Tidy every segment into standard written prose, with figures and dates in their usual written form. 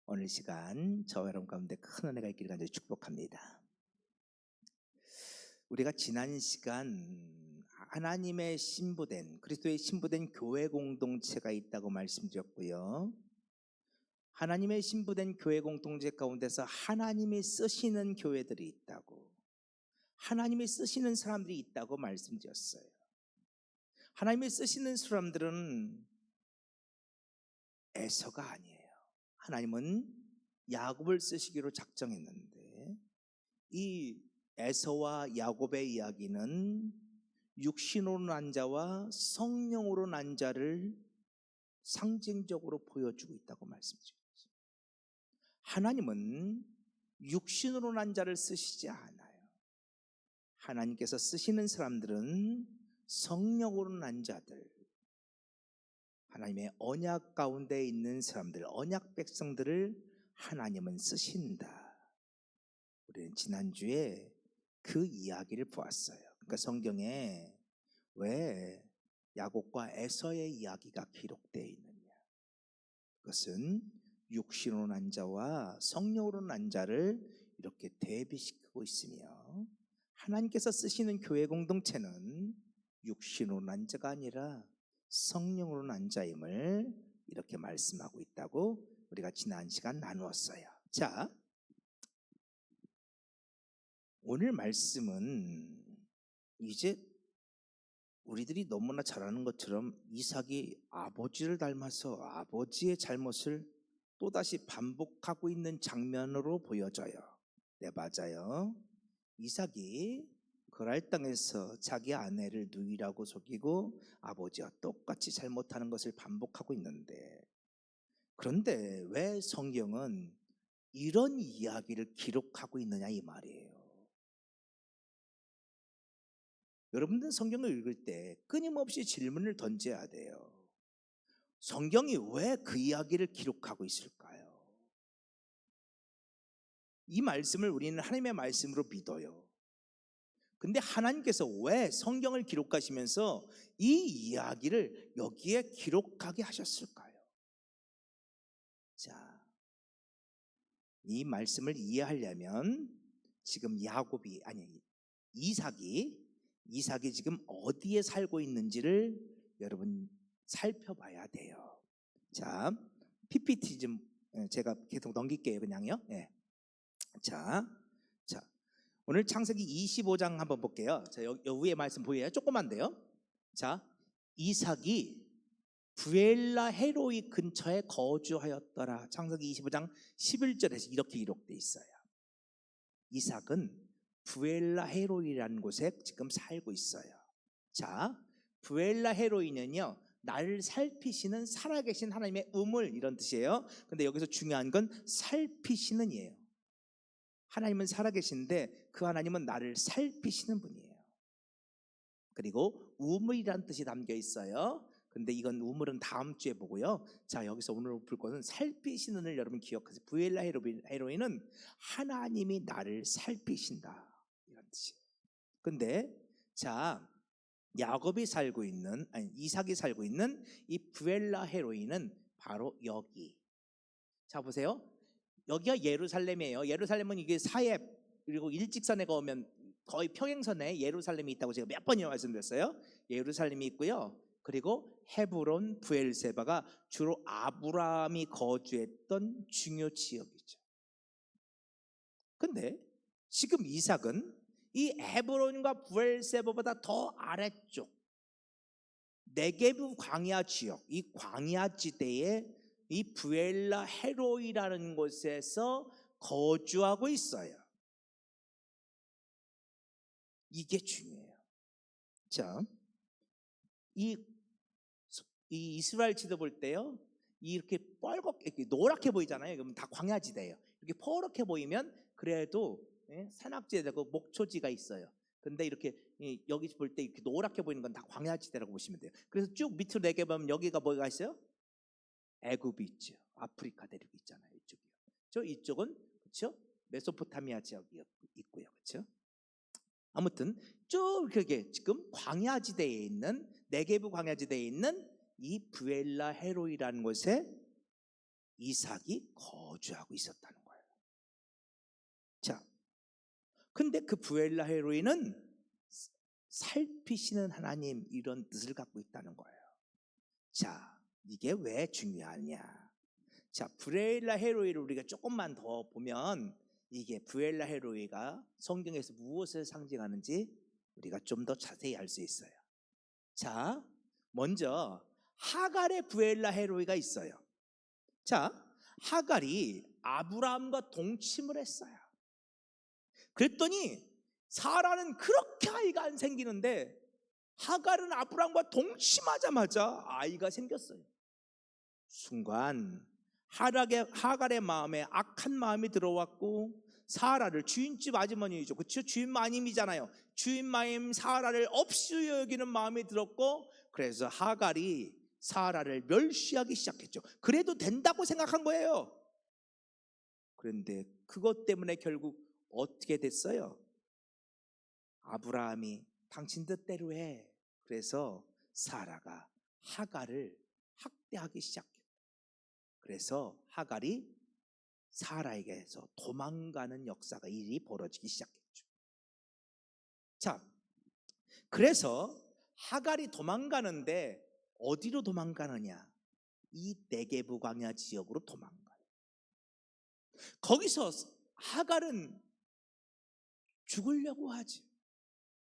오늘 시간 저와 여러분 가운데 큰 은혜가 있기를 간절히 축복합니다. 우리가 지난 시간 하나님의 신부된, 그리스도의 신부된 교회 공동체가 있다고 말씀드렸고요. 하나님의 신부된 교회 공동체 가운데서 하나님이 쓰시는 교회들이 있다고, 하나님이 쓰시는 사람들이 있다고 말씀드렸어요. 하나님이 쓰시는 사람들은 에서가 아니에요. 하나님은 야곱을 쓰시기로 작정했는데, 이 에서와 야곱의 이야기는 육신으로 난 자와 성령으로 난 자를 상징적으로 보여주고 있다고 말씀드렸어요. 하나님은 육신으로 난 자를 쓰시지 않아요. 하나님께서 쓰시는 사람들은 성령으로 난 자들, 하나님의 언약 가운데 있는 사람들, 언약 백성들을 하나님은 쓰신다. 우리는 지난주에 그 이야기를 보았어요. 그러니까 성경에 왜 야곱과 에서의 이야기가 기록되어 있느냐? 그것은 육신으로 난 자와 성령으로 난 자를 이렇게 대비시키고 있으며, 하나님께서 쓰시는 교회 공동체는 육신으로 난 자가 아니라 성령으로 난 자임을 이렇게 말씀하고 있다고 우리가 지난 시간 나누었어요. 자, 오늘 말씀은 이제 우리들이 너무나 잘 아는 것처럼 이삭이 아버지를 닮아서 아버지의 잘못을 또다시 반복하고 있는 장면으로 보여져요. 네, 맞아요. 이삭이 그랄 땅에서 자기 아내를 누이라고 속이고 아버지와 똑같이 잘못하는 것을 반복하고 있는데, 그런데 왜 성경은 이런 이야기를 기록하고 있느냐 이 말이에요. 여러분들 성경을 읽을 때 끊임없이 질문을 던져야 돼요. 성경이 왜 그 이야기를 기록하고 있을까요? 이 말씀을 우리는 하나님의 말씀으로 믿어요. 근데 하나님께서 왜 성경을 기록하시면서 이 이야기를 여기에 기록하게 하셨을까요? 자, 이 말씀을 이해하려면 지금 이삭이 지금 어디에 살고 있는지를 여러분 살펴봐야 돼요. 자, PPT 좀 제가 계속 넘길게요, 그냥요. 네. 자, 오늘 창세기 25장 한번 볼게요. 자, 여 위에 말씀 보여요? 조그만데요. 자, 이삭이 부엘라 헤로이 근처에 거주하였더라. 창세기 25장 11절에서 이렇게 기록되어 있어요. 이삭은 부엘라 헤로이라는 곳에 지금 살고 있어요. 자, 부엘라 헤로이는요, 나를 살피시는 살아계신 하나님의 우물, 이런 뜻이에요. 근데 여기서 중요한 건 살피시는 이에요. 하나님은 살아계신데 그 하나님은 나를 살피시는 분이에요. 그리고 우물이라는 뜻이 담겨 있어요. 근데 이건 우물은 다음 주에 보고요. 자, 여기서 오늘 볼 것은 살피시는을 여러분 기억하세요. 부엘라 헤로이는 하나님이 나를 살피신다, 이런 뜻이에요. 근데 자, 이삭이 살고 있는 이 부엘라 헤로이는 바로 여기. 자, 보세요. 여기가 예루살렘이에요. 예루살렘은 이게 사해 그리고 일직선에 가면 거의 평행선에 예루살렘이 있다고 제가 몇 번이나 말씀드렸어요. 예루살렘이 있고요. 그리고 헤브론, 부엘세바가 주로 아브라함이 거주했던 중요 지역이죠. 근데 지금 이삭은 이 헤브론과 부엘세바보다 더 아래쪽 네게브 광야 지역, 이 광야 지대에 이 부엘라 헤로이라는 곳에서 거주하고 있어요. 이게 중요해요. 자, 이 이스라엘 지도 볼 때요, 이렇게 이렇게 노랗게 보이잖아요. 그러면 다 광야지대예요. 이렇게 퍼렇게 보이면 그래도 산악지대고 목초지가 있어요. 근데 이렇게 여기 볼 때 이렇게 노랗게 보이는 건 다 광야지대라고 보시면 돼요. 그래서 쭉 밑으로 내려가면 여기가 뭐가 있어요? 애굽이 있죠. 아프리카 대륙 있잖아요. 이쪽이요. 이쪽은 그렇죠? 메소포타미아 지역이 있고요. 그렇죠? 아무튼 쭉 이렇게 지금 광야지대에 있는, 네게브 광야지대에 있는 이 부엘라 헤로이라는 곳에 이삭이 거주하고 있었다는 거예요. 자, 근데 그 부엘라 헤로이는 살피시는 하나님, 이런 뜻을 갖고 있다는 거예요. 자, 이게 왜 중요하냐? 자, 부엘라 헤로이를 우리가 조금만 더 보면 이게 부엘라 헤로이가 성경에서 무엇을 상징하는지 우리가 좀 더 자세히 알 수 있어요. 자, 먼저 하갈의 부엘라 헤로이가 있어요. 자, 하갈이 아브라함과 동침을 했어요. 그랬더니 사라는 그렇게 아이가 안 생기는데 하갈은 아브라함과 동침하자마자 아이가 생겼어요. 순간 하갈의 마음에 악한 마음이 들어왔고, 사라를, 주인집 아주머니이죠, 그렇죠? 주인 마님이잖아요. 주인 마님 사라를 없이 여기는 마음이 들었고, 그래서 하갈이 사라를 멸시하기 시작했죠. 그래도 된다고 생각한 거예요. 그런데 그것 때문에 결국 어떻게 됐어요? 아브라함이 당신 뜻대로 해. 그래서 사라가 하갈을 학대하기 시작해요. 그래서 하갈이 사라에게서 도망가는 역사가, 일이 벌어지기 시작했죠. 자, 그래서 하갈이 도망가는데 어디로 도망가느냐? 이 네게부 광야 지역으로 도망가요. 거기서 하갈은 죽으려고 하지.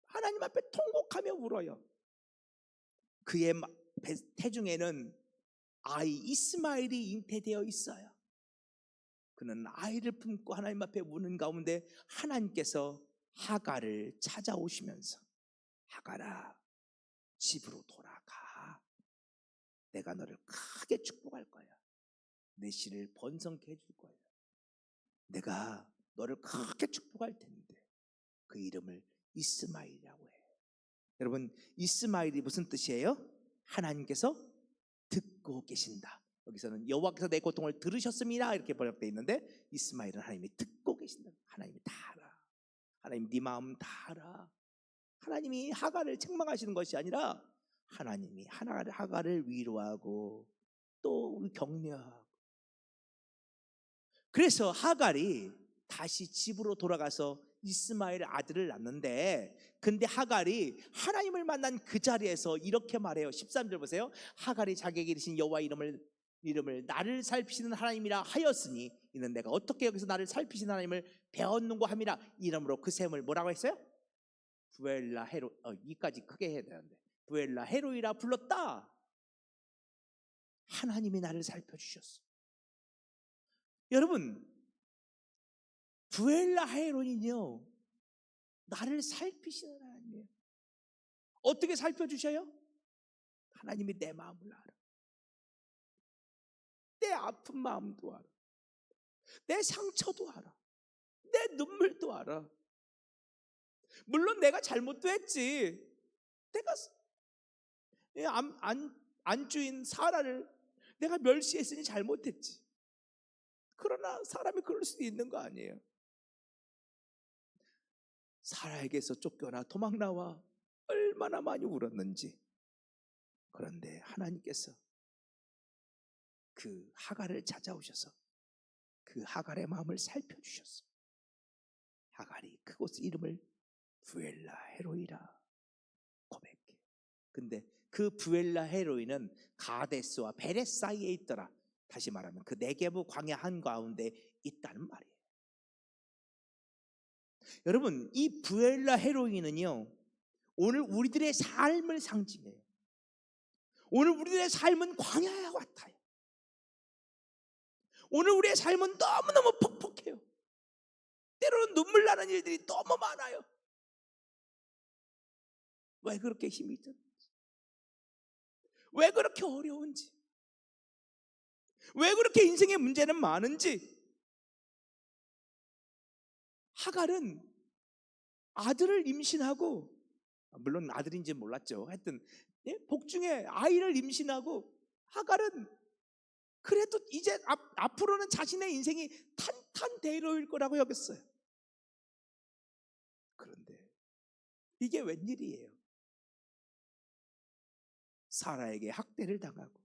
하나님 앞에 통곡하며 울어요. 그의 태중에는 아이 이스마엘이 잉태되어 있어요. 그는 아이를 품고 하나님 앞에 우는 가운데 하나님께서 하갈을 찾아오시면서, 하갈아, 집으로 돌아가. 내가 너를 크게 축복할 거야. 내 씨를 번성케 해줄 거야. 내가 너를 크게 축복할 텐데 그 이름을 이스마엘이라고 해. 여러분, 이스마엘이 무슨 뜻이에요? 하나님께서 듣고 계신다. 여기서는 여호와께서 내 고통을 들으셨습니다 이렇게 번역되어 있는데, 이스마엘은 하나님이 듣고 계신다. 하나님이 다 알아. 하나님 네 마음 다 알아. 하나님이 하갈을 책망하시는 것이 아니라 하나님이 하갈을 위로하고 또 격려하고. 그래서 하갈이 다시 집으로 돌아가서 이스마엘 아들을 낳는데, 근데 하갈이 하나님을 만난 그 자리에서 이렇게 말해요. 13절 보세요. 하갈이 자기에게 이르신 여호와 이름을 나를 살피시는 하나님이라 하였으니 이는 내가 어떻게 여기서 나를 살피시는 하나님을 배웠는고 함이라. 이름으로 그 셈을 뭐라고 했어요? 부엘라 헤로, 이까지 크게 해야 되는데, 부엘라 헤로이라 불렀다. 하나님이 나를 살펴주셨어. 여러분, 부엘라 헤로이는요, 나를 살피시는 하나님이에요. 어떻게 살펴주셔요? 하나님이 내 마음을 알아. 내 아픈 마음도 알아. 내 상처도 알아. 내 눈물도 알아. 물론 내가 잘못도 했지. 내가 안주인 사라를 내가 멸시했으니 잘못했지. 그러나 사람이 그럴 수도 있는 거 아니에요. 사라에게서 쫓겨나 도망 나와 얼마나 많이 울었는지. 그런데 하나님께서 그 하갈을 찾아오셔서 그 하갈의 마음을 살펴주셨어. 하갈이 그곳 이름을 부엘라 헤로이라 고백해. 근데 그 부엘라 헤로이는 가데스와 베레스 사이에 있더라. 다시 말하면 그 네게부 광야 한가운데 있다는 말이에요. 여러분, 이 부엘라 헤로이는요, 오늘 우리들의 삶을 상징해요. 오늘 우리들의 삶은 광야와 같아요. 오늘 우리의 삶은 너무너무 퍽퍽해요. 때로는 눈물 나는 일들이 너무 많아요. 왜 그렇게 힘이 드는지, 왜 그렇게 어려운지, 왜 그렇게 인생의 문제는 많은지. 하갈은 아들을 임신하고, 물론 아들인지 몰랐죠. 하여튼 복중에 아이를 임신하고, 하갈은 그래도 이제 앞으로는 자신의 인생이 탄탄대로일 거라고 여겼어요. 그런데 이게 웬일이에요? 사라에게 학대를 당하고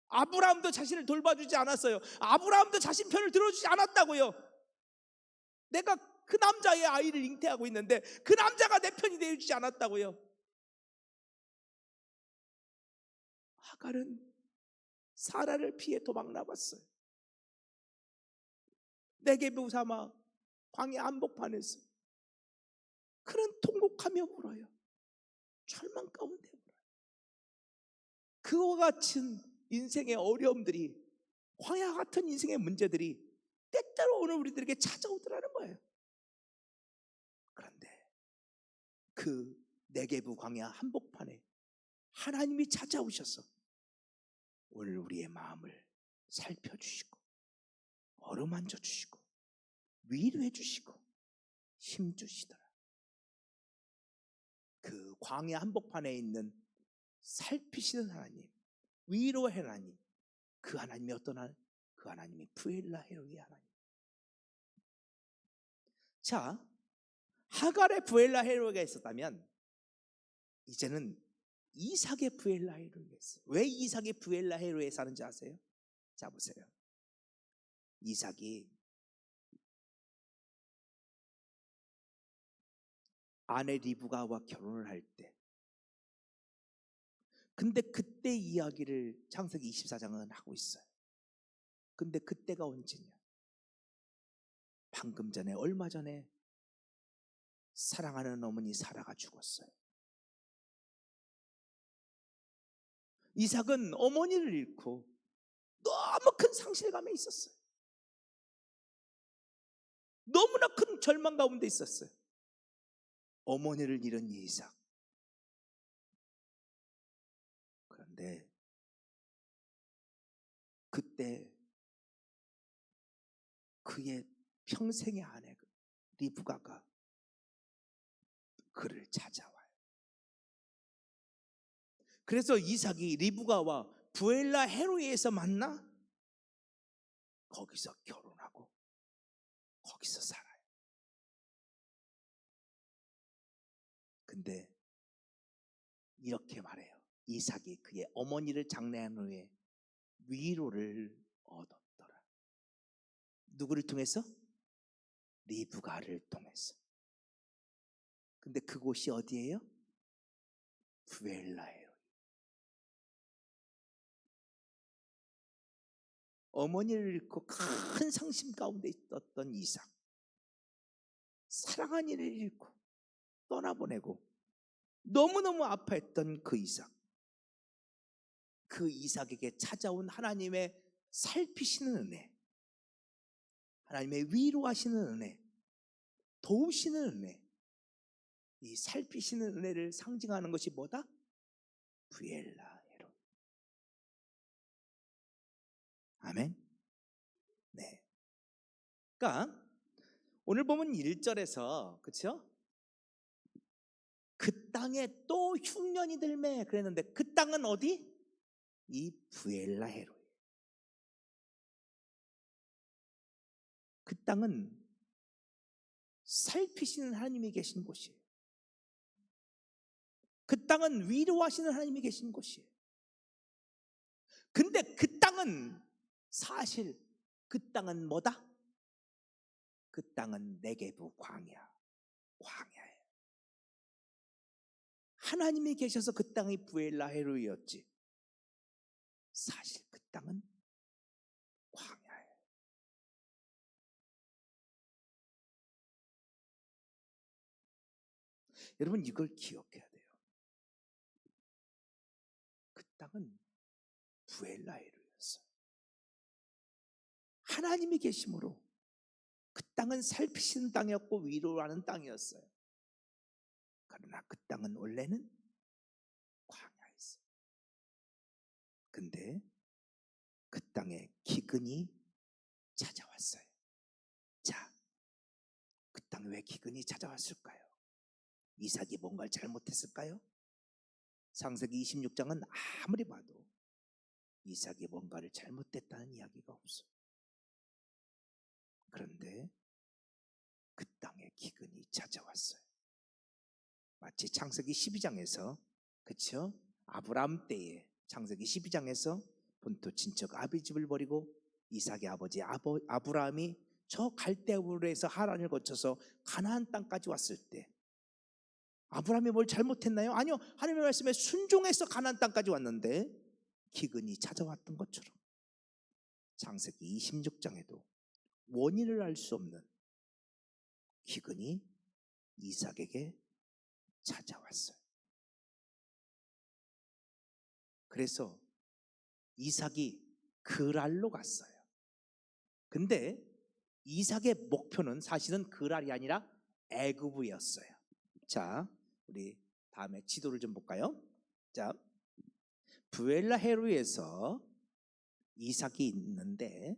아브라함도 자신을 돌봐주지 않았어요. 아브라함도 자신 편을 들어주지 않았다고요. 내가 그 남자의 아이를 잉태하고 있는데 그 남자가 내 편이 되어주지 않았다고요. 하갈은 사라를 피해 도망 나갔어요. 네게부 사막 광야 한복판에서 그는 통곡하며 울어요. 절망 가운데 울어요. 그와 같은 인생의 어려움들이, 광야 같은 인생의 문제들이 때때로 오늘 우리들에게 찾아오더라는 거예요. 그런데 그 네게부 광야 한복판에 하나님이 찾아오셔서 오늘 우리의 마음을 살펴주시고 어루만져 주시고 위로해 주시고 힘 주시더라. 그 광야 한복판에 있는 살피시는 하나님, 위로의 하나님, 그 하나님이 어떤 하나님? 그 하나님이 부엘라 헤로의 하나님. 자, 하갈의 부엘라 헤로가 있었다면 이제는 이삭의 부엘라 헤로가 있어요. 왜 이삭이 부엘라 헤로에 사는지 아세요? 자, 보세요. 이삭이 아내 리브가와 결혼을 할 때, 근데 그때 이야기를 창세기 24장은 하고 있어요. 근데 그때가 언제냐? 방금 전에, 얼마 전에 사랑하는 어머니 사라가 죽었어요. 이삭은 어머니를 잃고 너무 큰 상실감에 있었어요. 너무나 큰 절망 가운데 있었어요. 어머니를 잃은 이삭. 그런데 그때 그의 평생의 아내 리브가가 그를 찾아와요. 그래서 이삭이 리브가와 부엘라 헤로이에서 만나 거기서 결혼하고 거기서 살아요. 근데 이렇게 말해요. 이삭이 그의 어머니를 장례한 후에 위로를 얻었더라. 누구를 통해서? 리브가를 통해서. 근데 그곳이 어디예요? 부엘라예요. 어머니를 잃고 큰 상심 가운데 있었던 이삭, 사랑한 이를 잃고 떠나보내고 너무너무 아파했던 그 이삭, 그 이삭에게 찾아온 하나님의 살피시는 은혜, 하나님의 위로하시는 은혜, 도우시는 은혜, 이 살피시는 은혜를 상징하는 것이 뭐다? 부엘라 헤롯. 아멘. 네. 그러니까 오늘 보면 1절에서 그렇죠? 그 땅에 또 흉년이 들매 그랬는데 그 땅은 어디? 이 부엘라 헤롯. 그 땅은 살피시는 하나님이 계신 곳이에요. 그 땅은 위로하시는 하나님이 계신 곳이에요. 근데 그 땅은 사실 그 땅은 뭐다? 그 땅은 네게부 광야예요. 하나님이 계셔서 그 땅이 부엘라 헤로이였지 사실 그 땅은 광야예요. 여러분 이걸 기억해야 돼요. 그 땅은 부엘라 헤로이였어요. 하나님이 계심으로 그 땅은 살피시는 땅이었고 위로하는 땅이었어요. 그러나 그 땅은 원래는 광야였어요. 근데 그 땅에 기근이 찾아왔어요. 자, 그 땅에 왜 기근이 찾아왔을까요? 이삭이 뭔가를 잘못했을까요? 창세기 26장은 아무리 봐도 이삭이 뭔가를 잘못했다는 이야기가 없어요. 그런데 그 땅에 기근이 찾아왔어요. 마치 창세기 12장에서 그렇죠? 아브라함 때에 창세기 12장에서 본토 친척 아비집을 버리고 이삭의 아버지 아브라함이 저 갈대아우르에서 하란을 거쳐서 가나안 땅까지 왔을 때 아브라함이 뭘 잘못했나요? 아니요, 하나님의 말씀에 순종해서 가나안 땅까지 왔는데 기근이 찾아왔던 것처럼 창세기 26장에도 원인을 알 수 없는 기근이 이삭에게 찾아왔어요. 그래서 이삭이 그랄로 갔어요. 근데 이삭의 목표는 사실은 그랄이 아니라 애굽이었어요. 자, 우리 다음에 지도를 좀 볼까요? 자, 브엘라헤로에서 이삭이 있는데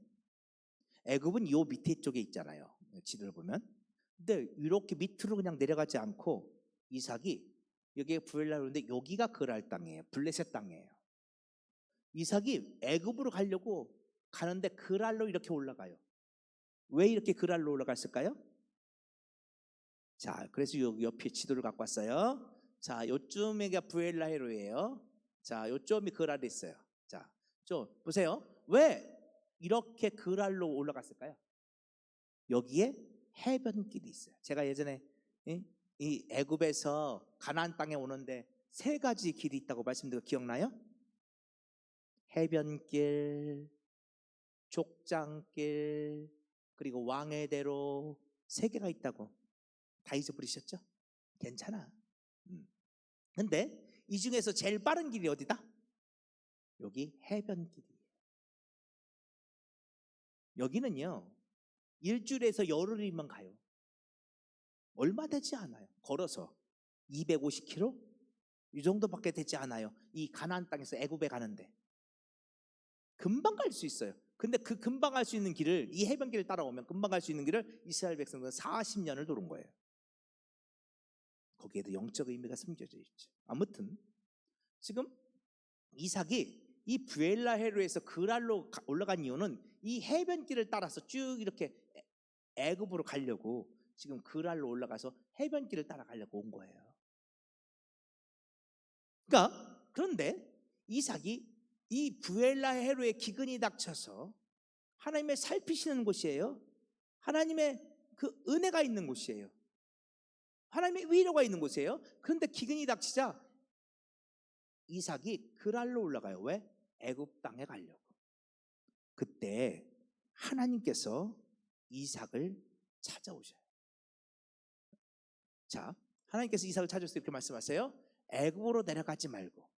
애굽은 요 밑에 쪽에 있잖아요. 지도를 보면. 근데 이렇게 밑으로 그냥 내려가지 않고 이삭이 여기에 브엘라헤로인데 여기가 그랄 땅이에요. 블레셋 땅이에요. 이삭이 애굽으로 가려고 가는데 그랄로 이렇게 올라가요. 왜 이렇게 그랄로 올라갔을까요? 자, 그래서 여기 옆에 지도를 갖고 왔어요. 자, 요쯤에가 브엘라헤로예요. 자, 요점이 그랄이 있어요. 자, 좀 보세요. 왜 이렇게 그랄로 올라갔을까요? 여기에 해변길이 있어요. 제가 예전에 이 애굽에서 가나안 땅에 오는데 세 가지 길이 있다고 말씀드린 거 기억나요? 해변길, 족장길, 그리고 왕의 대로 세 개가 있다고. 다 잊어버리셨죠? 괜찮아. 근데 이 중에서 제일 빠른 길이 어디다? 여기 해변길이에요. 여기는요, 일주일에서 열흘이면 가요. 얼마 되지 않아요. 걸어서 250km 이 정도밖에 되지 않아요. 이 가나안 땅에서 애굽에 가는데 금방 갈 수 있어요. 근데 그 금방 갈 수 있는 길을, 이 해변길을 따라오면 금방 갈 수 있는 길을 이스라엘 백성들은 40년을 도는 거예요. 거기에도 영적 의미가 숨겨져 있죠. 아무튼 지금 이삭이 이 브엘라헤로에서 그랄로 올라간 이유는 이 해변길을 따라서 쭉 이렇게 애굽으로 가려고 지금 그랄로 올라가서 해변길을 따라가려고 온 거예요. 그런데 이삭이 이 브엘라헤로의 기근이 닥쳐서 하나님의 살피시는 곳이에요. 하나님의 그 은혜가 있는 곳이에요. 하나님의 위로가 있는 곳이에요. 그런데 기근이 닥치자 이삭이 그랄로 올라가요. 왜? 애굽 땅에 가려고. 그때 하나님께서 이삭을 찾아오셔요. 자, 하나님께서 이삭을 찾아오셔서 이렇게 말씀하세요. 애굽으로 내려가지 말고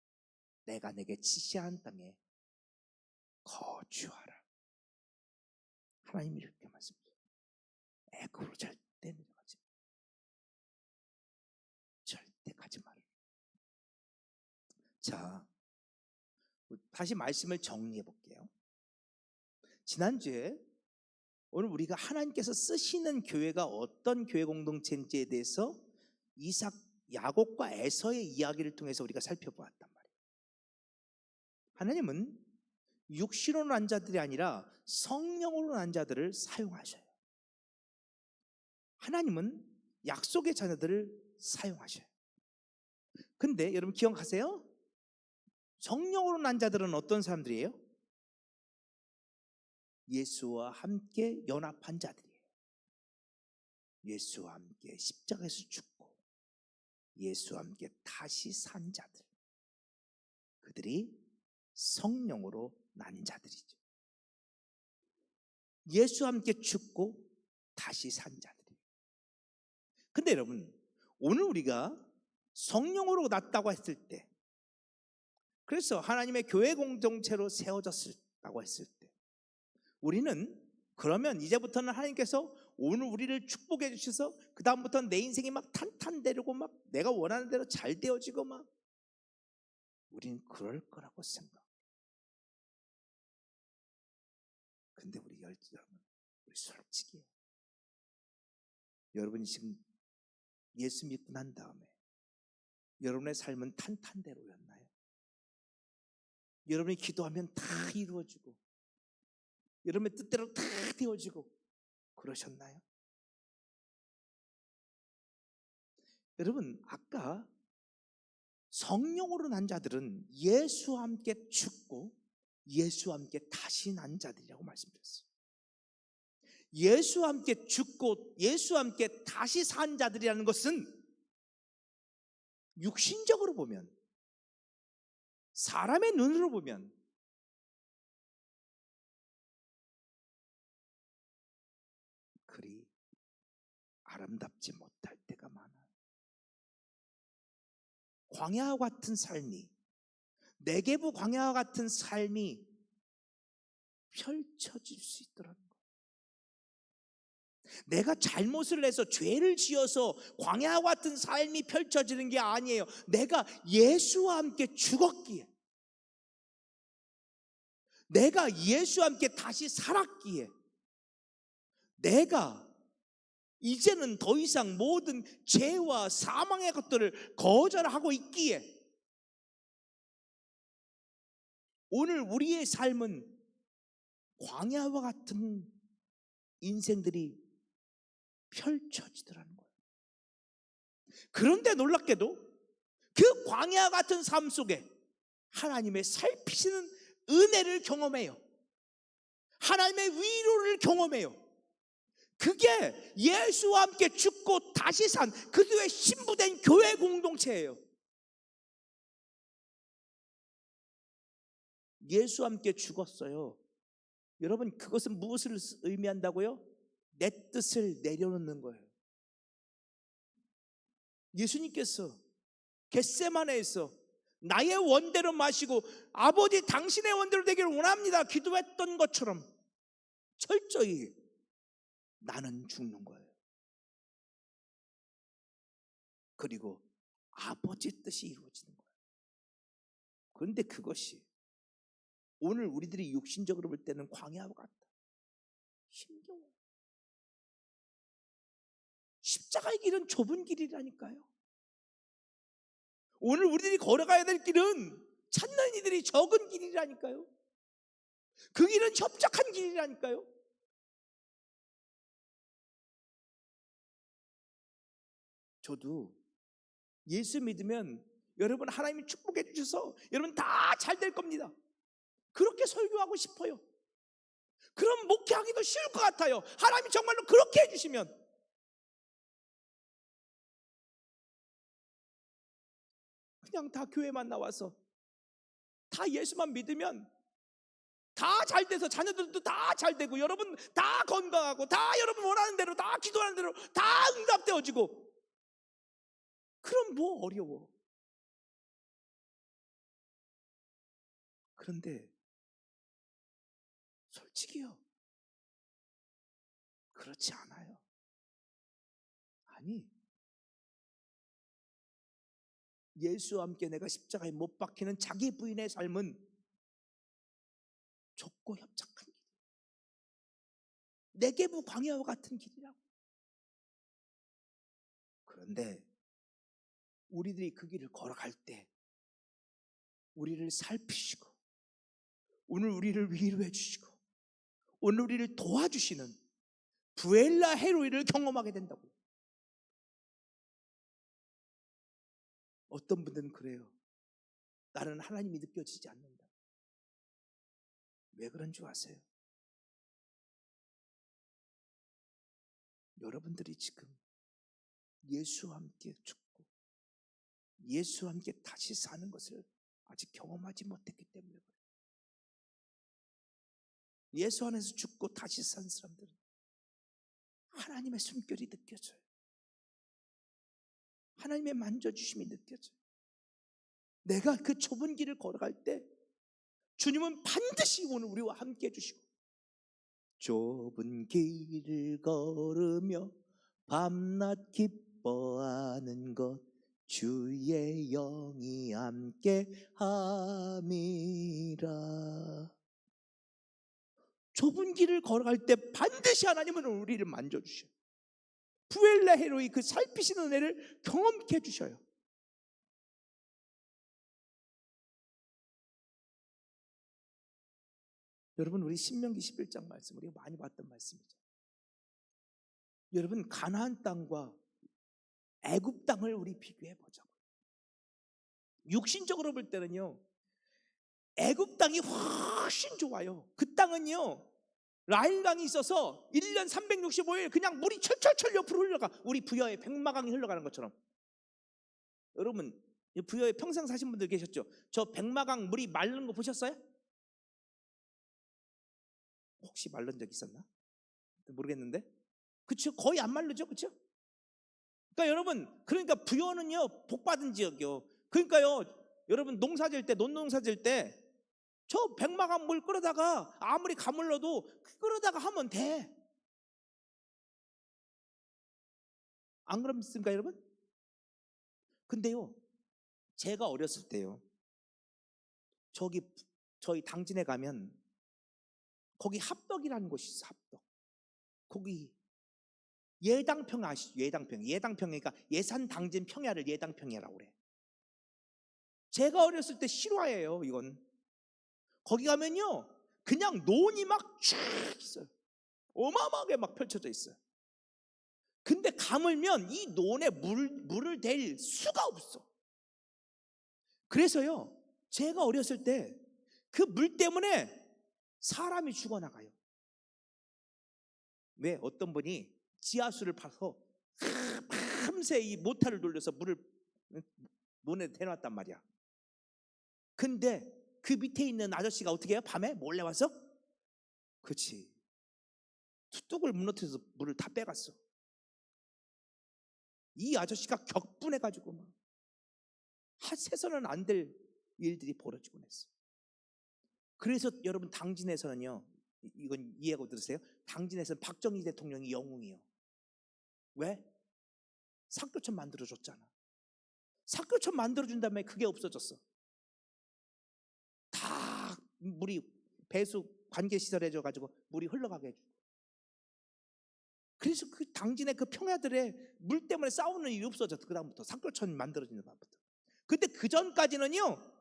내가 내게 지시한 땅에 거주하라. 하나님이 이렇게 말씀하세요. 애굽으로 절대 내려가지 마. 절대 가지 말아라. 자, 다시 말씀을 정리해 볼게요. 지난주에 오늘 우리가 하나님께서 쓰시는 교회가 어떤 교회 공동체인지에 대해서 이삭, 야곱과 에서의 이야기를 통해서 우리가 살펴보았단 말이에요. 하나님은 육신으로 난 자들이 아니라 성령으로 난 자들을 사용하셔요. 하나님은 약속의 자녀들을 사용하셔요. 근데 여러분 기억하세요? 성령으로 난 자들은 어떤 사람들이에요? 예수와 함께 연합한 자들이에요. 예수와 함께 십자가에서 죽고 예수와 함께 다시 산 자들, 그들이 성령으로 난 자들이죠. 예수와 함께 죽고 다시 산 자들이에요. 근데 여러분, 오늘 우리가 성령으로 났다고 했을 때, 그래서 하나님의 교회 공동체로 세워졌다고 했을 때, 우리는 그러면 이제부터는 하나님께서 오늘 우리를 축복해 주셔서 그 다음부터는 내 인생이 막 탄탄대로고 막 내가 원하는 대로 잘 되어지고 막 우리는 그럴 거라고 생각. 근데 우리 여러분, 우리 솔직히 여러분이 지금 예수 믿고 난 다음에 여러분의 삶은 탄탄대로였나요? 여러분이 기도하면 다 이루어지고 여러분의 뜻대로 다 되어지고 그러셨나요? 여러분, 아까 성령으로 난 자들은 예수와 함께 죽고 예수와 함께 다시 난 자들이라고 말씀드렸어요. 예수와 함께 죽고 예수와 함께 다시 산 자들이라는 것은 육신적으로 보면, 사람의 눈으로 보면 그리 아름답지 못할 때가 많아요. 광야와 같은 삶이, 네게부 광야와 같은 삶이 펼쳐질 수 있더라는 거예요. 내가 잘못을 해서 죄를 지어서 광야와 같은 삶이 펼쳐지는 게 아니에요. 내가 예수와 함께 죽었기에, 내가 예수와 함께 다시 살았기에, 내가 이제는 더 이상 모든 죄와 사망의 것들을 거절하고 있기에 오늘 우리의 삶은 광야와 같은 인생들이 펼쳐지더라는 거예요. 그런데 놀랍게도 그 광야 같은 삶 속에 하나님의 살피시는 은혜를 경험해요. 하나님의 위로를 경험해요. 그게 예수와 함께 죽고 다시 산 그들의 신부된 교회 공동체예요. 예수와 함께 죽었어요. 여러분, 그것은 무엇을 의미한다고요? 내 뜻을 내려놓는 거예요. 예수님께서 겟세마네에서 나의 원대로 마시고 아버지 당신의 원대로 되기를 원합니다 기도했던 것처럼 철저히 나는 죽는 거예요. 그리고 아버지 뜻이 이루어지는 거예요. 그런데 그것이 오늘 우리들이 육신적으로 볼 때는 광야와 같다. 힘겨워요. 십자가의 길은 좁은 길이라니까요. 오늘 우리들이 걸어가야 될 길은 찾는 이들이 적은 길이라니까요. 그 길은 협착한 길이라니까요. 저도 예수 믿으면 여러분 하나님이 축복해 주셔서 여러분 다 잘 될 겁니다. 그렇게 설교하고 싶어요. 그럼 목회하기도 쉬울 것 같아요. 하나님이 정말로 그렇게 해주시면. 그냥 다 교회만 나와서 다 예수만 믿으면 다 잘 돼서 자녀들도 다 잘 되고 여러분 다 건강하고 다 여러분 원하는 대로 다 기도하는 대로 다 응답되어지고, 그럼 뭐 어려워. 그런데 솔직히요, 그렇지 않아요. 아니, 예수와 함께 내가 십자가에 못 박히는 자기 부인의 삶은 좁고 협착한 길, 네게부 광야와 같은 길이라고. 그런데 우리들이 그 길을 걸어갈 때 우리를 살피시고 오늘 우리를 위로해 주시고 오늘 우리를 도와주시는 부엘라 헤로이를 경험하게 된다고요. 어떤 분들은 그래요. 나는 하나님이 느껴지지 않는다. 왜 그런 줄 아세요? 여러분들이 지금 예수와 함께 죽고 예수와 함께 다시 사는 것을 아직 경험하지 못했기 때문에 그래요. 예수 안에서 죽고 다시 산 사람들은 하나님의 숨결이 느껴져요. 하나님의 만져주심이 느껴져요. 내가 그 좁은 길을 걸어갈 때 주님은 반드시 오늘 우리와 함께 해주시고, 좁은 길을 걸으며 밤낮 기뻐하는 것 주의 영이 함께 함이라. 좁은 길을 걸어갈 때 반드시 하나님은 우리를 만져주셔요. 부엘라 헤로이 그 살피시는 은혜를 경험케 해주셔요. 여러분, 우리 신명기 11장 말씀 우리가 많이 봤던 말씀이죠. 여러분, 가나안 땅과 애굽 땅을 우리 비교해 보자고요. 육신적으로 볼 때는요, 애굽 땅이 훨씬 좋아요. 그 땅은요, 라일강이 있어서 1년 365일 그냥 물이 철철철 옆으로 흘러가. 우리 부여의 백마강이 흘러가는 것처럼. 여러분, 부여에 평생 사신 분들 계셨죠? 저 백마강 물이 마른 거 보셨어요? 혹시 마른 적 있었나? 모르겠는데. 그쵸? 거의 안 마르죠? 그쵸? 그러니까 여러분, 그러니까 부여는요 복받은 지역이요. 그러니까요, 여러분 농사 지을 때, 논농사 지을 때 저 백마강 물 끌어다가 아무리 가물러도 끌어다가 하면 돼. 안 그렇습니까 여러분? 근데요, 제가 어렸을 때요, 저희 당진에 가면 거기 합덕이라는 곳이 있어. 합덕. 거기 예당평 아시죠? 예당평이니까 예산 당진 평야를 예당평야라고 그래. 제가 어렸을 때 실화예요 이건. 거기 가면요 그냥 논이 막 쭉 있어요. 어마어마하게 막 펼쳐져 있어요. 근데 가물면 이 논에 물을 댈 수가 없어. 그래서요, 제가 어렸을 때 그 물 때문에 사람이 죽어나가요. 왜? 어떤 분이 지하수를 파서 밤새 이 모터를 돌려서 물을 논에 대놨단 말이야. 근데 그 밑에 있는 아저씨가 어떻게 해요? 밤에 몰래 와서? 그렇지, 뚝뚝을 무너뜨려서 물을 다 빼갔어. 이 아저씨가 격분해가지고 막 해서는 안 될 일들이 벌어지곤 했어. 그래서 여러분 당진에서는요, 이건 이해하고 들으세요. 당진에서는 박정희 대통령이 영웅이에요. 왜? 삭교촌 만들어줬잖아. 삭교촌 만들어준 다음에 그게 없어졌어. 다 물이 배수 관계시설 해줘가지고 물이 흘러가게 해주고. 그래서 그 당진의 그 평야들의 물 때문에 싸우는 일이 없어졌어. 그 다음부터 삭교촌 만들어지는 다음부터. 근데 그 전까지는요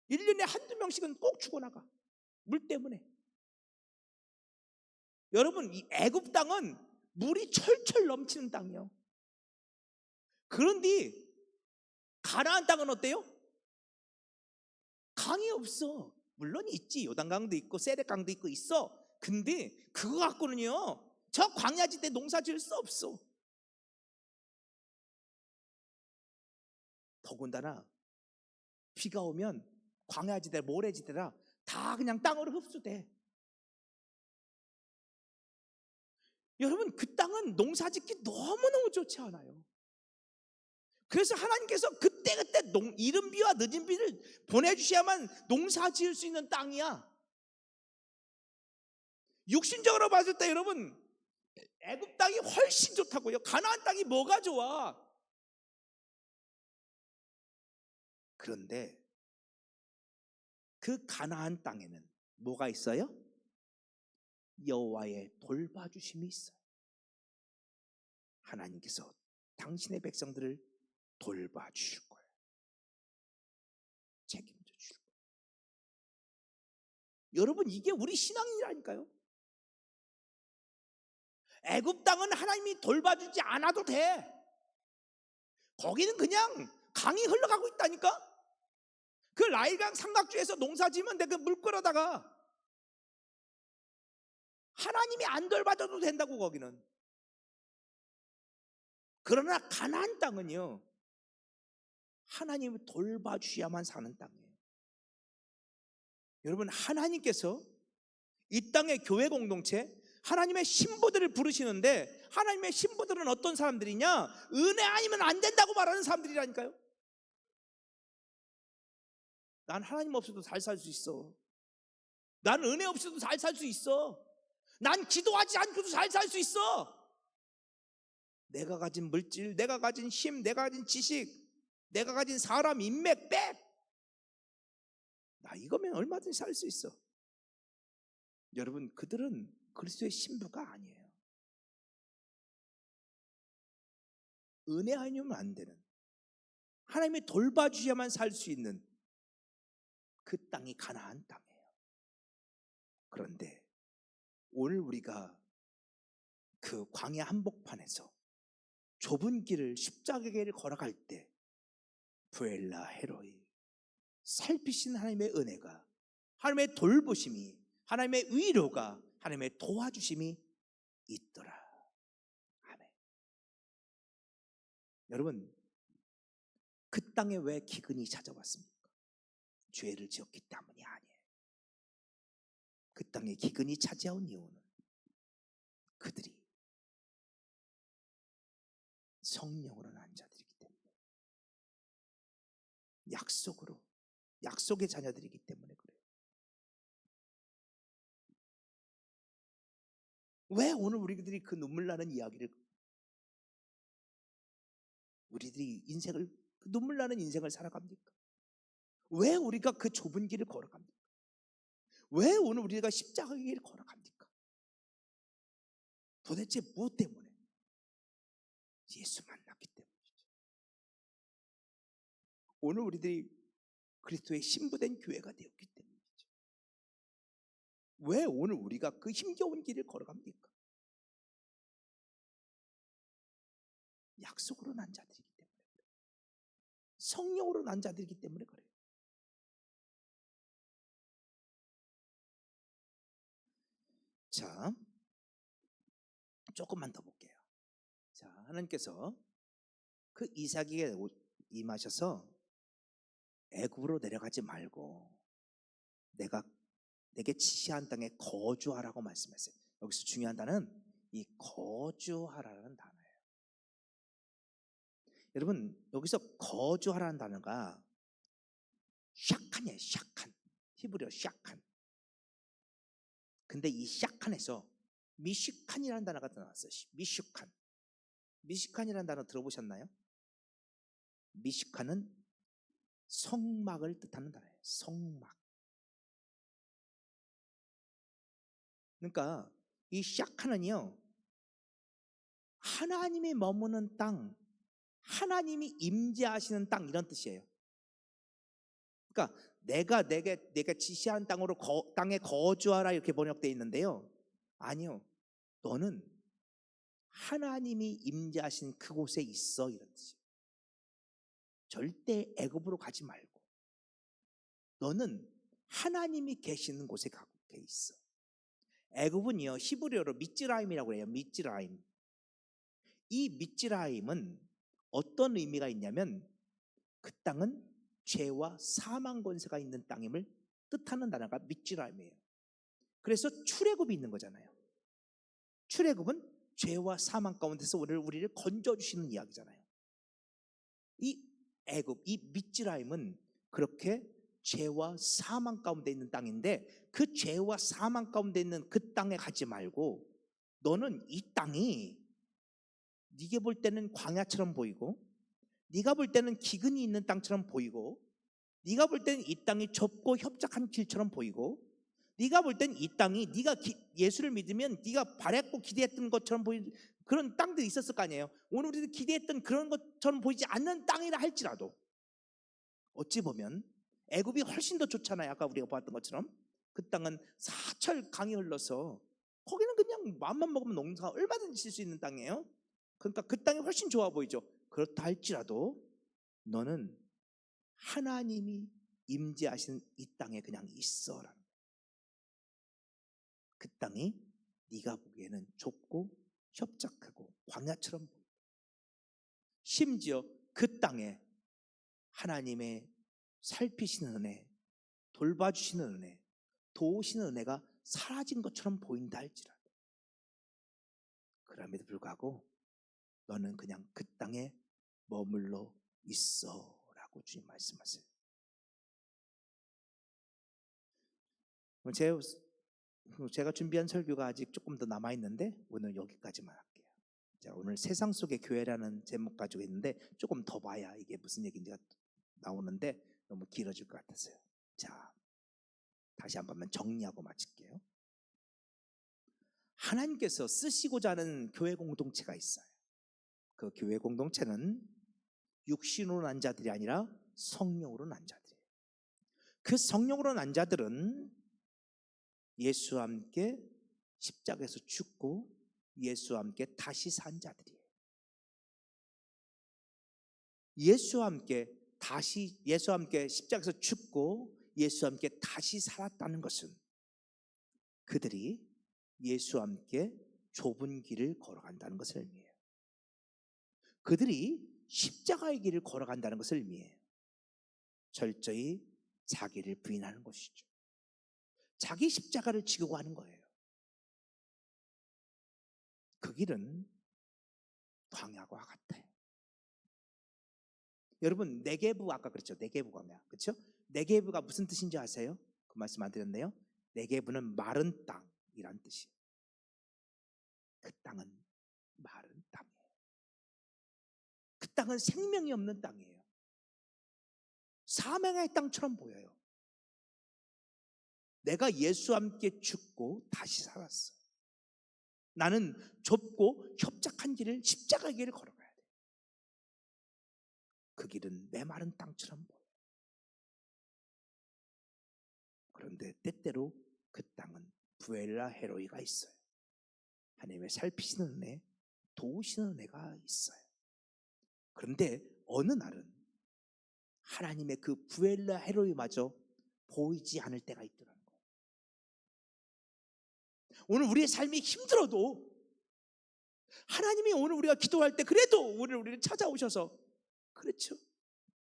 1년에 한두 명씩은 꼭 죽어나가, 물 때문에. 여러분, 이 애굽 땅은 물이 철철 넘치는 땅이에요. 그런데 가나안 땅은 어때요? 강이 없어. 물론 있지, 요단강도 있고 세렛강도 있고 있어. 근데 그거 갖고는요 저 광야지대 농사 지을 수 없어. 더군다나 비가 오면 광야지대, 모래지대라 다 그냥 땅으로 흡수돼. 여러분, 그 땅은 농사 짓기 너무너무 좋지 않아요. 그래서 하나님께서 그때그때 이른 비와 늦은 비를 보내주셔야만 농사 지을 수 있는 땅이야. 육신적으로 봤을 때 여러분, 애굽 땅이 훨씬 좋다고요. 가나안 땅이 뭐가 좋아? 그런데 그 가나안 땅에는 뭐가 있어요? 여호와의 돌봐주심이 있어요. 하나님께서 당신의 백성들을 돌봐주실 거예요. 책임져 주실 거예요. 여러분, 이게 우리 신앙이라니까요. 애굽 땅은 하나님이 돌봐주지 않아도 돼. 거기는 그냥 강이 흘러가고 있다니까. 그 라일강 삼각주에서 농사 지으면 돼. 그 물 끌어다가. 하나님이 안 돌봐줘도 된다고 거기는. 그러나 가나안 땅은요 하나님을 돌봐주셔야만 사는 땅이에요. 여러분, 하나님께서 이 땅의 교회 공동체, 하나님의 신부들을 부르시는데, 하나님의 신부들은 어떤 사람들이냐? 은혜 아니면 안 된다고 말하는 사람들이라니까요. 난 하나님 없어도 잘 살 수 있어. 난 은혜 없이도 잘 살 수 있어. 난 기도하지 않고도 잘 살 수 있어. 내가 가진 물질, 내가 가진 힘, 내가 가진 지식, 내가 가진 사람, 인맥, 나 이거면 얼마든지 살 수 있어. 여러분, 그들은 그리스도의 신부가 아니에요. 은혜 아니면 안 되는, 하나님이 돌봐주셔야만 살 수 있는 그 땅이 가나안 땅이에요. 그런데 오늘 우리가 그 광야 한복판에서 좁은 길을, 십자가 길을 걸어갈 때 부엘라 헤로이, 살피신 하나님의 은혜가, 하나님의 돌보심이, 하나님의 위로가, 하나님의 도와주심이 있더라. 아멘. 여러분, 그 땅에 왜 기근이 찾아왔습니까? 죄를 지었기 때문이 아니에요. 그 땅에 기근이 찾아온 이유는 그들이 성령으로 난 자들이기 때문에, 약속의 자녀들이기 때문에 그래요. 왜 오늘 우리들이 그 눈물 나는 이야기를, 우리들이 그 눈물 나는 인생을 살아갑니까? 왜 우리가 그 좁은 길을 걸어갑니까? 왜 오늘 우리가 십자가의 길을 걸어갑니까? 도대체 무엇 때문에? 예수 만났기 때문이죠. 오늘 우리들이 그리스도의 신부된 교회가 되었기 때문이죠. 왜 오늘 우리가 그 힘겨운 길을 걸어갑니까? 약속으로 난 자들이기 때문에 그래요. 성령으로 난 자들이기 때문에 그래요. 자, 조금만 더 볼게요. 자, 하나님께서 그 이삭에게 임하셔서 애굽으로 내려가지 말고 내게 지시한 땅에 거주하라고 말씀했어요. 여기서 중요한 단어는 이 거주하라는 단어예요. 여러분, 여기서 거주하라는 단어가 샤칸이에요. 샤칸. 히브리어 샤칸. 근데 이 샤칸에서 미슈칸이라는 단어가 나왔어요. 미슈칸. 미슈칸이라는 단어 들어보셨나요? 미슈칸은 성막을 뜻하는 단어예요. 성막. 그러니까 이 샤칸은요, 하나님이 머무는 땅, 하나님이 임재하시는 땅, 이런 뜻이에요. 그러니까 내가 지시한 땅에 거주하라, 이렇게 번역되어 있는데요. 아니요, 너는 하나님이 임재하신 그곳에 있어, 이런 뜻이에요. 절대 애굽으로 가지 말고 너는 하나님이 계시는 곳에 가게 있어. 애굽은요, 히브리어로 미츠라임이라고 해요. 미츠라임. 이 미츠라임은 어떤 의미가 있냐면, 그 땅은 죄와 사망 권세가 있는 땅임을 뜻하는 단어가 미츠라임이에요. 그래서 출애굽이 있는 거잖아요. 출애굽은 죄와 사망 가운데서 우리를 건져주시는 이야기잖아요. 이 애굽, 이 미츠라임은 그렇게 죄와 사망 가운데 있는 땅인데, 그 죄와 사망 가운데 있는 그 땅에 가지 말고 너는 이 땅이 네가 볼 때는 광야처럼 보이고, 네가 볼 때는 기근이 있는 땅처럼 보이고, 네가 볼 때는 이 땅이 좁고 협착한 길처럼 보이고, 네가 볼 때는 이 땅이 네가 예수를 믿으면 네가 바랬고 기대했던 것처럼 보이는 그런 땅들이 있었을 거 아니에요. 오늘 우리도 기대했던 그런 것처럼 보이지 않는 땅이라 할지라도 어찌 보면 애굽이 훨씬 더 좋잖아요. 아까 우리가 봤던 것처럼 그 땅은 사철 강이 흘러서 거기는 그냥 마음만 먹으면 농사가 얼마든지 질 수 있는 땅이에요. 그러니까 그 땅이 훨씬 좋아 보이죠. 그렇다 할지라도 너는 하나님이 임재하시는 이 땅에 그냥 있어라. 그 땅이 네가 보기에는 좁고 협착하고 광야처럼 보여. 심지어 그 땅에 하나님의 살피시는 은혜, 돌봐주시는 은혜, 도우시는 은혜가 사라진 것처럼 보인다 할지라도, 그럼에도 불구하고 너는 그냥 그 땅에 머물러 있어 라고 주님 말씀하세요. 제가 준비한 설교가 아직 조금 더 남아있는데 오늘 여기까지만 할게요. 자, 오늘 세상 속의 교회라는 제목 가지고 있는데 조금 더 봐야 이게 무슨 얘기인지가 나오는데 너무 길어질 것 같았어요. 자, 다시 한 번만 정리하고 마칠게요. 하나님께서 쓰시고자 하는 교회 공동체가 있어요. 그 교회 공동체는 육신으로 난 자들이 아니라 성령으로 난 자들이에요. 그 성령으로 난 자들은 예수와 함께 십자가에서 죽고 예수와 함께 다시 산 자들이에요. 예수와 함께 다시 예수와 함께 십자가에서 죽고 예수와 함께 다시 살았다는 것은 그들이 예수와 함께 좁은 길을 걸어간다는 것을 의미해요. 그들이 십자가의 길을 걸어간다는 것을 의미해요. 철저히 자기를 부인하는 것이죠. 자기 십자가를 지고 가는 거예요. 그 길은 광야와 같아요. 여러분, 네게부 아까 그랬죠. 네게부 광야. 그렇죠? 네게부가 무슨 뜻인지 아세요? 그 말씀 안 드렸네요. 네게부는 마른 땅이란 뜻이에요. 그 땅은 마른 땅이에요. 그 땅은 생명이 없는 땅이에요. 사망의 땅처럼 보여요. 내가 예수와 함께 죽고 다시 살았어. 나는 좁고 협착한 길을, 십자가의 길을 걸어가야 돼. 그 길은 메마른 땅처럼 보여요. 그런데 때때로 그 땅은 부엘라 헤로이가 있어요. 하나님의 살피시는 은혜, 도우시는 은혜가 있어요. 그런데 어느 날은 하나님의 그 부엘라 헤로이마저 보이지 않을 때가 있더라는 거예요. 오늘 우리의 삶이 힘들어도 하나님이 오늘 우리가 기도할 때 그래도 오늘 우리를 찾아오셔서, 그렇죠?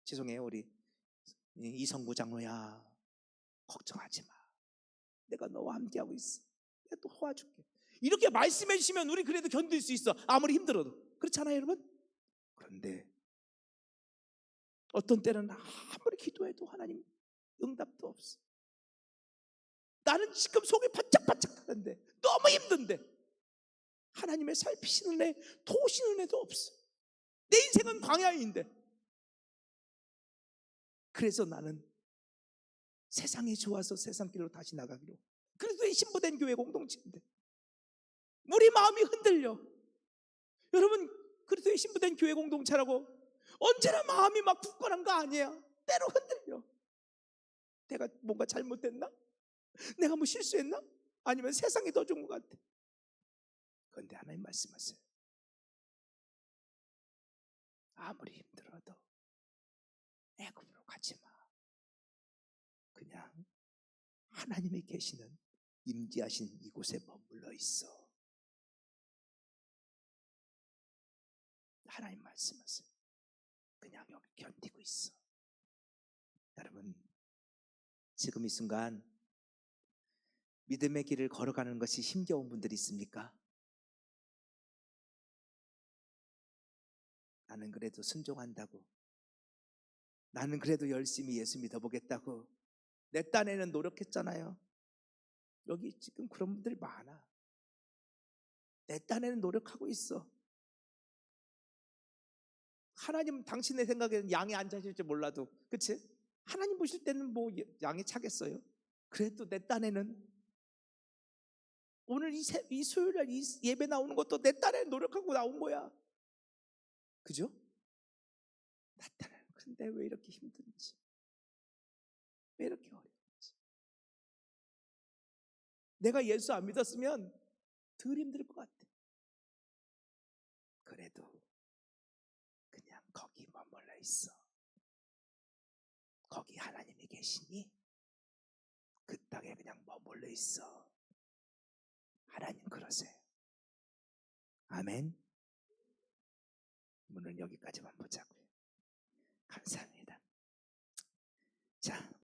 죄송해요, 우리 이성구 장로야, 걱정하지 마. 내가 너와 함께하고 있어. 내가 또 도와줄게. 이렇게 말씀해 주시면 우리 그래도 견딜 수 있어. 아무리 힘들어도. 그렇잖아요, 여러분? 그런데 어떤 때는 아무리 기도해도 하나님 응답도 없어. 나는 지금 속이 바짝바짝 하는데, 너무 힘든데 하나님의 살피시는 애, 도우시는 애도 없어. 내 인생은 광야인데. 그래서 나는 세상이 좋아서 세상 길로 다시 나가기로, 그리스도의 신부된 교회 공동체인데 우리 마음이 흔들려. 여러분, 그리스도의 신부된 교회 공동체라고 언제나 마음이 막 굳건한 거 아니에요. 때로 흔들려. 내가 뭔가 잘못됐나? 내가 뭐 실수했나? 아니면 세상이 더 좋은 것 같아. 그런데 하나님 말씀하세요. 아무리 힘들어도 애굽으로 가지 마. 그냥 하나님이 계시는 임재하신 이곳에 머물러 있어. 하나님 말씀하세요. 그냥 여기 견디고 있어. 여러분, 지금 이 순간 믿음의 길을 걸어가는 것이 힘겨운 분들이 있습니까? 나는 그래도 순종한다고, 나는 그래도 열심히 예수 믿어보겠다고 내 딴에는 노력했잖아요. 여기 지금 그런 분들이 많아. 내 딴에는 노력하고 있어. 하나님 당신의 생각에는 양이 안 차실지 몰라도, 그치? 하나님 보실 때는 뭐 양이 차겠어요? 그래도 내 딴에는 오늘 이 수요일날 이 예배 나오는 것도 내 딴에는 노력하고 나온 거야. 그죠? 나 딴에는. 근데 왜 이렇게 힘든지, 왜 이렇게 어려운지. 내가 예수 안 믿었으면 덜 힘들 것 같아. 그래도 그냥 거기 머물러 있어. 거기 하나님이 계시니 그 땅에 그냥 머물러 있어. 하나님 그러세요. 아멘. 오늘 여기까지만 보자고요. 감사합니다. 자,